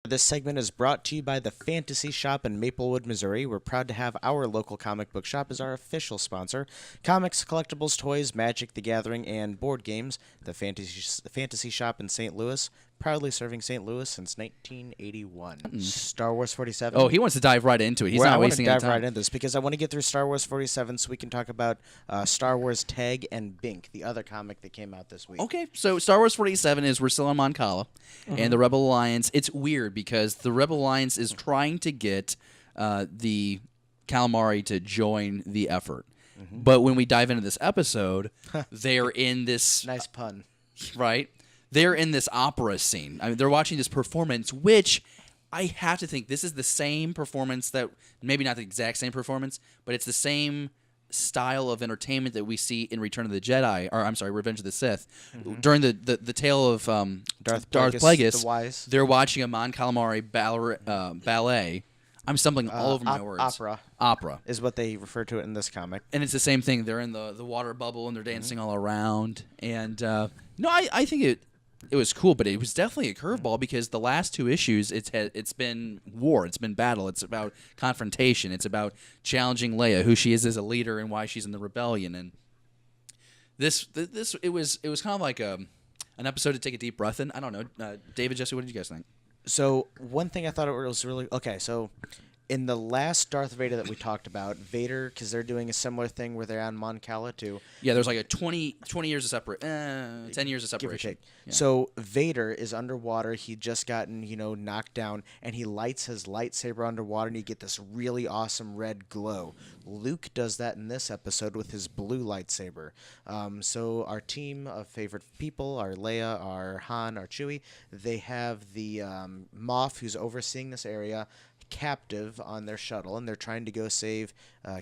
This segment is brought to you by the Fantasy Shop in Maplewood, Missouri. We're proud to have our local comic book shop as our official sponsor. Comics, collectibles, toys, Magic the Gathering, and board games. The Fantasy Shop in St. Louis, proudly serving St. Louis since 1981. Star Wars 47. Oh, he wants to dive right into it. He's I not want to wasting any dive time. right into this because I want to get through Star Wars 47 so we can talk about Star Wars Tag and Bink, the other comic that came out this week. Okay, so Star Wars 47 is we're still on Mon Cala, and the Rebel Alliance. It's weird because the Rebel Alliance is trying to get the calamari to join the effort. But when we dive into this episode, they're in this Nice pun. right. They're in this opera scene. I mean, they're watching this performance, which I have to think this is the same performance that maybe not the exact same performance, but it's the same style of entertainment that we see in Return of the Jedi, or I'm sorry, Revenge of the Sith. During the tale of Darth Plagueis, the Wise. they're watching a Mon Calamari ballet. I'm stumbling all over my words. Opera. Is what they refer to it in this comic. And it's the same thing. They're in the water bubble and they're dancing all around. And no, I think it was cool, but it was definitely a curveball because the last two issues, it's been war, it's been battle, it's about confrontation, it's about challenging Leia, who she is as a leader and why she's in the rebellion. And this it was kind of like an episode to take a deep breath in. I don't know, David, Jesse, what did you guys think? So one thing I thought it was really okay. So in the last Darth Vader that we talked about, Vader, because they're doing a similar thing where they're on Mon Cala too. Yeah, there's like a 20 years of 10 years of Give or separation. take. Yeah. So Vader is underwater. He'd just gotten, knocked down, and he lights his lightsaber underwater, and you get this really awesome red glow. Luke does that in this episode with his blue lightsaber. So our team of favorite people, our Leia, our Han, our Chewie, they have the Moff who's overseeing this area captive on their shuttle, and they're trying to go save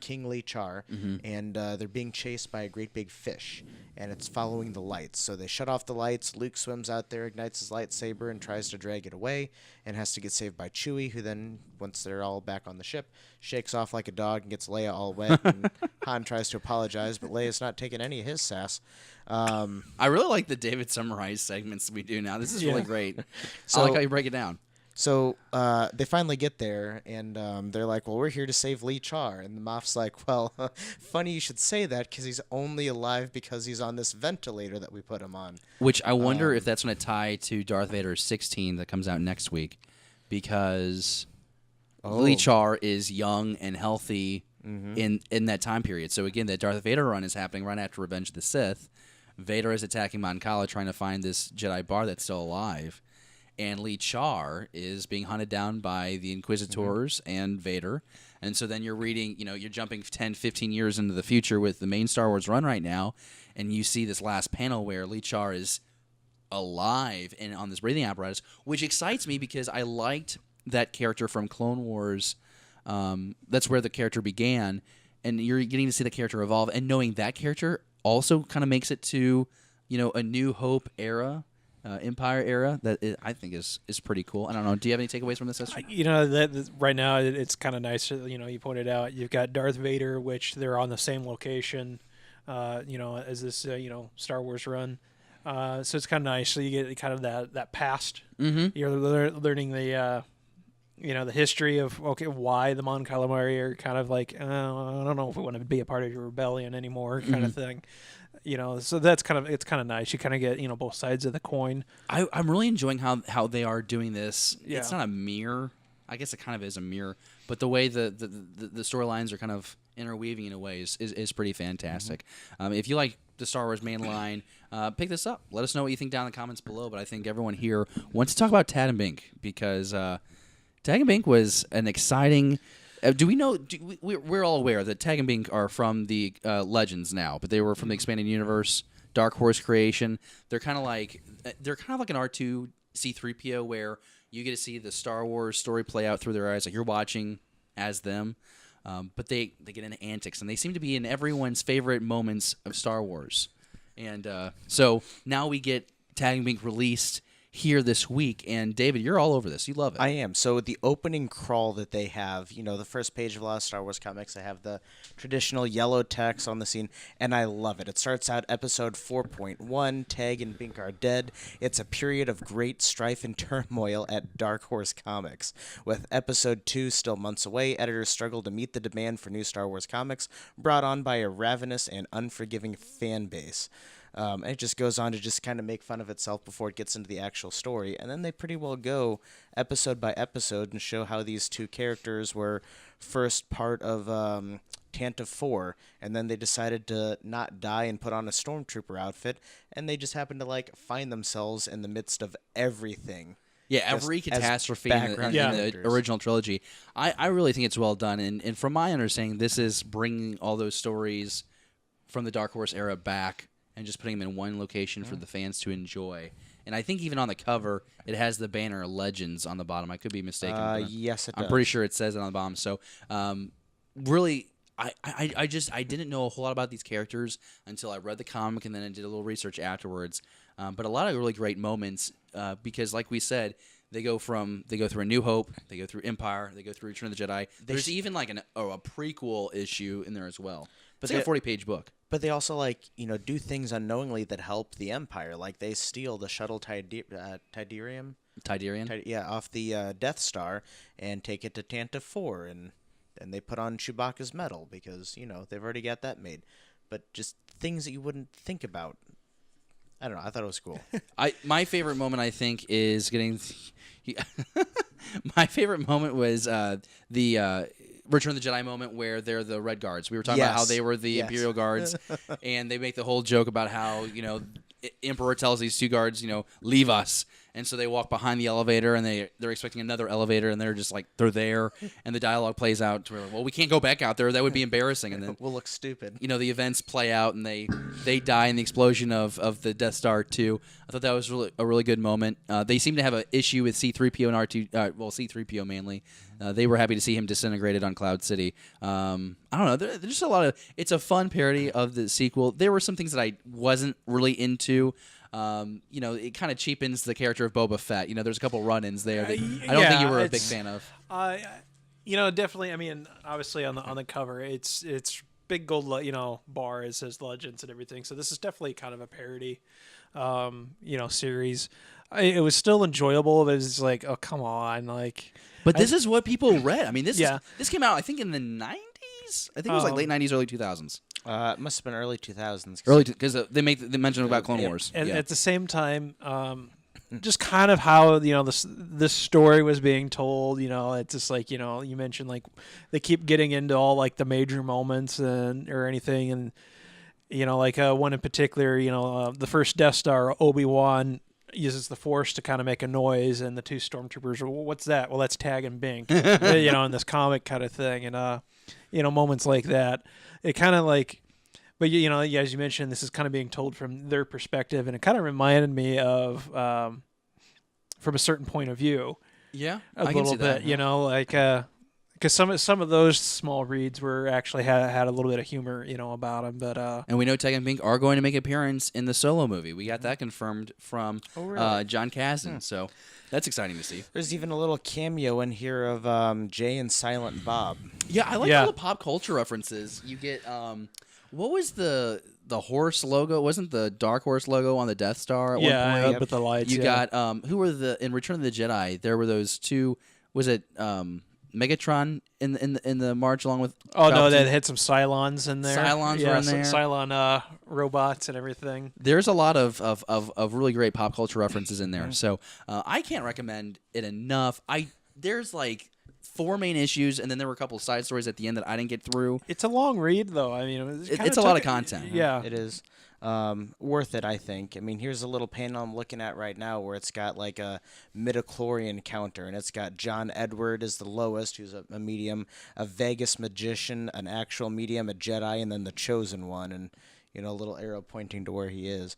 King Lee Char, and they're being chased by a great big fish, and it's following the lights. So they shut off the lights. Luke swims out there, ignites his lightsaber, and tries to drag it away, and has to get saved by Chewie, who then, once they're all back on the ship, shakes off like a dog and gets Leia all wet. And Han tries to apologize, but Leia's not taking any of his sass. I really like the David Summarize segments we do now. This is really great. So- I like how you break it down. So they finally get there, and they're like, well, we're here to save Lee Char. And the Moff's like, well, funny you should say that because he's only alive because he's on this ventilator that we put him on. Which I wonder if that's going to tie to Darth Vader 16 that comes out next week, because Lee Char is young and healthy in that time period. So again, that Darth Vader run is happening right after Revenge of the Sith. Vader is attacking Mon Cala, trying to find this Jedi bar that's still alive. And Lee Char is being hunted down by the Inquisitors and Vader. And so then you're reading, you're jumping 10, 15 years into the future with the main Star Wars run right now, and you see this last panel where Lee Char is alive and on this breathing apparatus, which excites me because I liked that character from Clone Wars. That's where the character began, and you're getting to see the character evolve, and knowing that character also kind of makes it to, a New Hope era. Empire era I think is pretty cool. I don't know. Do you have any takeaways from this? That right now it's kind of nice. You pointed out you've got Darth Vader, which they're on the same location, as this Star Wars run. So it's kind of nice. So you get kind of that past. You're learning the the history of why the Mon Calamari are kind of like I don't know if we want to be a part of your rebellion anymore kind of thing. So it's kind of nice. You kind of get both sides of the coin. I'm really enjoying how they are doing this. Yeah. It's not a mirror. I guess it kind of is a mirror, but the way the storylines are kind of interweaving in a way is pretty fantastic. If you like the Star Wars main line, pick this up. Let us know what you think down in the comments below. But I think everyone here wants to talk about Tad and Bink because Tag and Bink was an exciting. Do we know? We're all aware that Tag and Bink are from the Legends now, but they were from the expanded universe, Dark Horse creation. They're kind of like an R2 C3PO, where you get to see the Star Wars story play out through their eyes, like you're watching as them. But they get into antics, and they seem to be in everyone's favorite moments of Star Wars. And so now we get Tag and Bink released here this week. And David, you're all over this. You love it. I am. So the opening crawl that they have, the first page of a lot of Star Wars comics, they have the traditional yellow text on the scene, and I love it. It starts out episode 4.1, Tag and Bink are dead. It's a period of great strife and turmoil at Dark Horse Comics. With episode 2 still months away, editors struggle to meet the demand for new Star Wars comics brought on by a ravenous and unforgiving fan base. And it just goes on to just kind of make fun of itself before it gets into the actual story. And then they pretty well go episode by episode and show how these two characters were first part of Tantive 4, and then they decided to not die and put on a stormtrooper outfit, and they just happened to find themselves in the midst of everything. Yeah, every catastrophe in the original trilogy. I really think it's well done. And from my understanding, this is bringing all those stories from the Dark Horse era back and just putting them in one location for the fans to enjoy. And I think even on the cover, it has the banner Legends on the bottom. I could be mistaken. Yes, it does. I'm pretty sure it says it on the bottom. So really, I didn't know a whole lot about these characters until I read the comic, and then I did a little research afterwards. But a lot of really great moments because, like we said, they go through A New Hope, they go through Empire, they go through Return of the Jedi. There's even a prequel issue in there as well. But it's like a 40-page book. But they also do things unknowingly that help the Empire. Like they steal the shuttle Tidarium. Off the Death Star and take it to Tantive 4, and they put on Chewbacca's medal because they've already got that made. But just things that you wouldn't think about. I don't know. I thought it was cool. My favorite moment, I think, is getting. My favorite moment was the Return of the Jedi moment where they're the Red Guards. We were talking about how they were the Imperial Guards, and they make the whole joke about how Emperor tells these two guards, leave us. And so they walk behind the elevator, and they're expecting another elevator, and they're just they're there, and the dialogue plays out to where, well, we can't go back out there. That would be embarrassing. And then we'll look stupid. The events play out, and they die in the explosion of the Death Star 2. I thought that was a really good moment. They seem to have an issue with C-3PO and R2, C-3PO mainly. They were happy to see him disintegrated on Cloud City. I don't know. There's just a lot of. It's a fun parody of the sequel. There were some things that I wasn't really into. It kind of cheapens the character of Boba Fett. There's a couple run-ins there that I don't think you were a big fan of. Definitely. I mean, obviously on the cover, it's big gold, bar. It says Legends and everything. So this is definitely kind of a parody, series. It was still enjoyable, but it's oh, come on, But this is what people read. I mean, this came out, I think, in the 90s. I think it was late 90s, early 2000s. It must have been early 2000s. Early, because they mention about Clone Wars. And at the same time, just kind of how this story was being told. It's just you mentioned they keep getting into all the major moments or anything, and one in particular, the first Death Star, Obi-Wan uses the Force to kind of make a noise, and the two stormtroopers, well, what's that? Well, that's Tag and Bink, in this comic kind of thing, and moments like that. It kind of but as you mentioned, this is kind of being told from their perspective, and it kind of reminded me of from a certain point of view. Yeah, a little bit, because some of those small reads were actually had a little bit of humor, about them. But and we know Tag and Bink are going to make an appearance in the Solo movie. We got that confirmed from John Kasdan, so that's exciting to see. There's even a little cameo in here of Jay and Silent Bob. Yeah, I like all the pop culture references. You get what was the horse logo? Wasn't the Dark Horse logo on the Death Star at one point? Yeah, with the lights. You got who were in Return of the Jedi? There were those two. Was it Megatron in the march along with? Oh no, they had some Cylons in there. Cylons were in there. Cylon robots and everything. There's a lot of really great pop culture references in there. So I can't recommend it enough. There's 4 main issues, and then there were a couple of side stories at the end that I didn't get through. It's a long read, though. I mean, it's a lot of content. Yeah, it is. Worth it, I think. I mean, here's a little panel I'm looking at right now where it's got a midichlorian counter, and it's got John Edward as the lowest, who's a medium, a Vegas magician, an actual medium, a Jedi, and then the chosen one, and a little arrow pointing to where he is.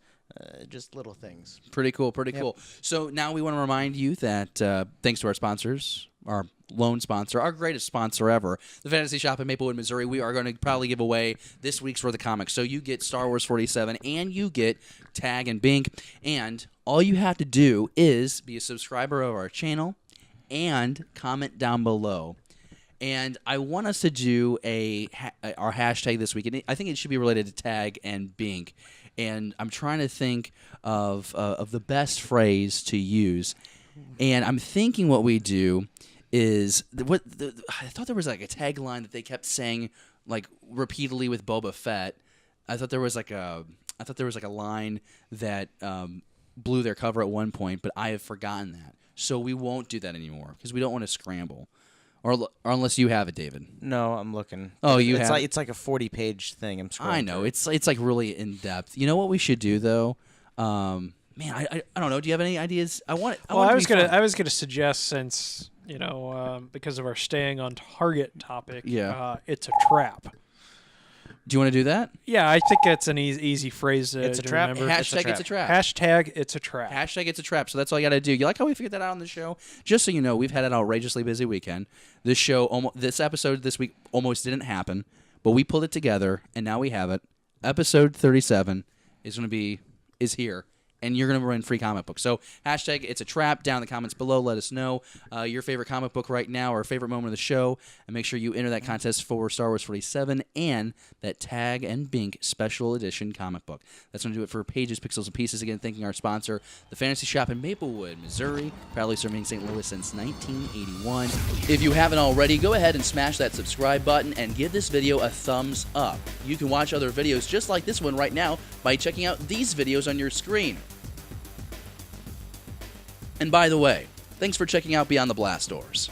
Just little things. Pretty cool, pretty cool. So now we want to remind you that thanks to our sponsors, our lone sponsor, our greatest sponsor ever, the Fantasy Shop in Maplewood, Missouri, we are going to probably give away this week's worth of comics. So you get Star Wars 47 and you get Tag and Bink. And all you have to do is be a subscriber of our channel and comment down below. And I want us to do our hashtag this week. And I think it should be related to Tag and Bink. And I'm trying to think of the best phrase to use. And I'm thinking what we do is I thought there was like a tagline that they kept saying like repeatedly with Boba Fett. I thought there was like a line that blew their cover at one point, but I have forgotten that. So we won't do that anymore because we don't want to scramble. Or unless you have it, David. No, I'm looking. Oh, It's like a 40-page thing. I'm scrolling. I know. It's like really in depth. You know what we should do though? Man, I don't know. Do you have any ideas? I was gonna suggest, since because of our staying on target topic, it's a trap. Do you want to do that? Yeah, I think that's an easy phrase to It's a trap. remember. Hashtag it's a trap. Hashtag it's a trap. Hashtag it's a trap. So that's all you got to do. You like how we figured that out on the show? Just so you know, we've had an outrageously busy weekend. This episode this week almost didn't happen, but we pulled it together, and now we have it. Episode 37 is here. And you're going to win free comic book. So hashtag it's a trap. Down in the comments below, let us know your favorite comic book right now or favorite moment of the show. And make sure you enter that contest for Star Wars 47 and that Tag and Bink special edition comic book. That's going to do it for Pages, Pixels, and Pieces. Again, thanking our sponsor, the Fantasy Shop in Maplewood, Missouri, proudly serving St. Louis since 1981. If you haven't already, go ahead and smash that subscribe button and give this video a thumbs up. You can watch other videos just like this one right now by checking out these videos on your screen. And by the way, thanks for checking out Beyond the Blast Doors.